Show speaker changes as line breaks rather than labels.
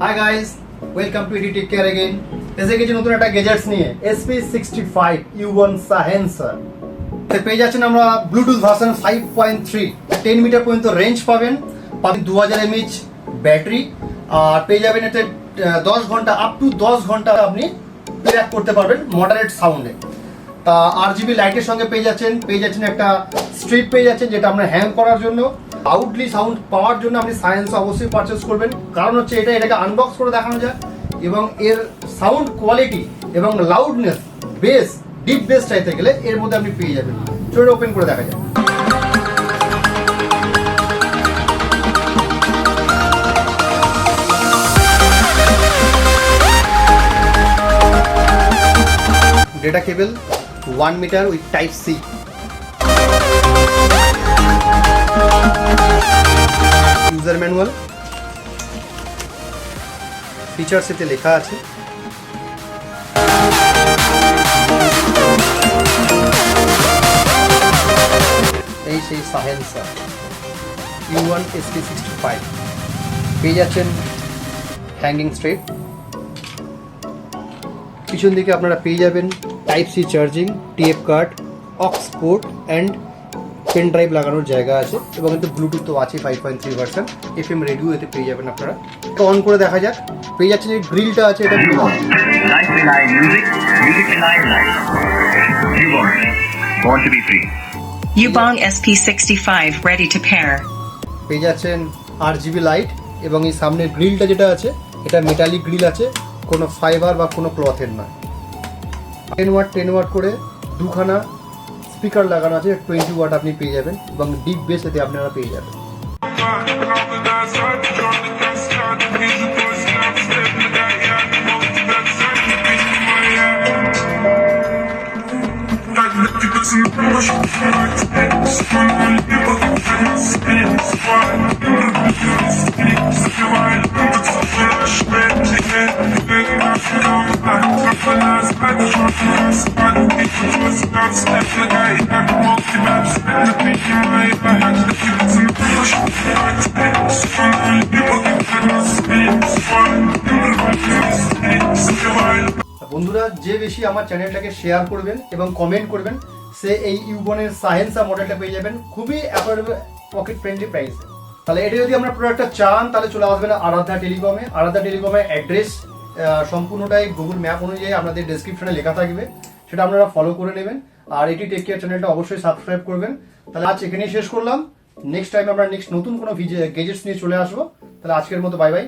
High guys, welcome to ED tech care again. এসে গেছি নতুন একটা গ্যাজেটস নিয়ে, SP65 U1 সাহেন্সার। পেয়ে যাচ্ছেন আমরা ব্লুটুথ ভার্সন 5.3, 10 মিটার পর্যন্ত রেঞ্জ পাবেন 2000 mAh ব্যাটারি, আর পেয়ে যাবেন এতে 10 ঘন্টা আপ টু 10 ঘন্টা আপনি প্লে করতে পারবেন মডারেট সাউন্ডে। তা RGB লাইটের সঙ্গে পেয়ে যাচ্ছেন একটা স্ট্রিপ পেয়ে যাচ্ছেন, যেটা আপনার হ্যাং করার জন্য। আউটলি সাউন্ড পাওয়ার জন্য আপনি সায়েন্স অবশ্যই পারচেস করবেন, কারণ হচ্ছে এটাকে আনবক্স করে দেখানো যায় এবং এর সাউন্ড কোয়ালিটি এবং লাউডনেস, বেস, ডিপ বেস চাইতে গেলে এর মধ্যে আপনি পেয়ে যাবেন। চলুন ওপেন করে দেখা যায়। Data cable 1 metre with type C. User manual, features এতে লেখা আছে। এই সেই সাহেন্সার U1 SP65 পেয়ে যাচ্ছেন হ্যাঙ্গিং স্ট্রেপ। পিছন দিকে আপনারা পেয়ে যাবেন type C charging, TF card, aux port and pen drive লাগানোর জায়গা আছে, এবং এতে ব্লুটুথ তো আছে 5.3 ভার্সন। FM রেডিও এতে পেয়ে যাবেন আপনারা। এটা অন করে দেখা যাক। পেয়ে যাচ্ছে যে গ্রিলটা আছে, এটা
Ubong SP65 ready to pair.
পেয়ে যাচ্ছেন RGB লাইট, এবং এই সামনের গ্রিলটা যেটা আছে এটা মেটালিক গ্রিল আছে, কোনো ফাইবার বা কোনো ক্লথের না। 10 ওয়াট করে দুখানা স্পিকার লাগানো আছে, 20 ওয়াট আপনি পেয়ে যাবেন, এবং ডিপ বেস এতে আপনারা পেয়ে যাবেন। বন্ধুরা, যে বেশি আমার চ্যানেলটাকে শেয়ার করবেন এবং কমেন্ট করবেন, সে এই ইউবনের সাহেন্সা মডেলটা পেয়ে যাবেন খুবই অ্যাফোর্ডেবল, পকেট ফ্রেন্ডলি প্রাইসে। তাহলে এটা যদি আপনার প্রোডাক্টটা চান, তাহলে চলে আসবেন আরাধ্যা টেলিকমে। আরাধ্যা টেলিকমের অ্যাড্রেস সম্পূর্ণটাই গুগল ম্যাপ অনুযায়ী আপনাদের ডেসক্রিপশনে লেখা থাকবে, সেটা আপনারা ফলো করে নেবেন। আর এটি টেক কেয়ার চ্যানেলটা অবশ্যই সাবস্ক্রাইব করবেন। তাহলে আজ এখানেই শেষ করলাম। নেক্সট টাইম আমরা নতুন কোনো গ্যাজেটস নিয়ে চলে আসবো। তাহলে আজকের মতো বাই বাই।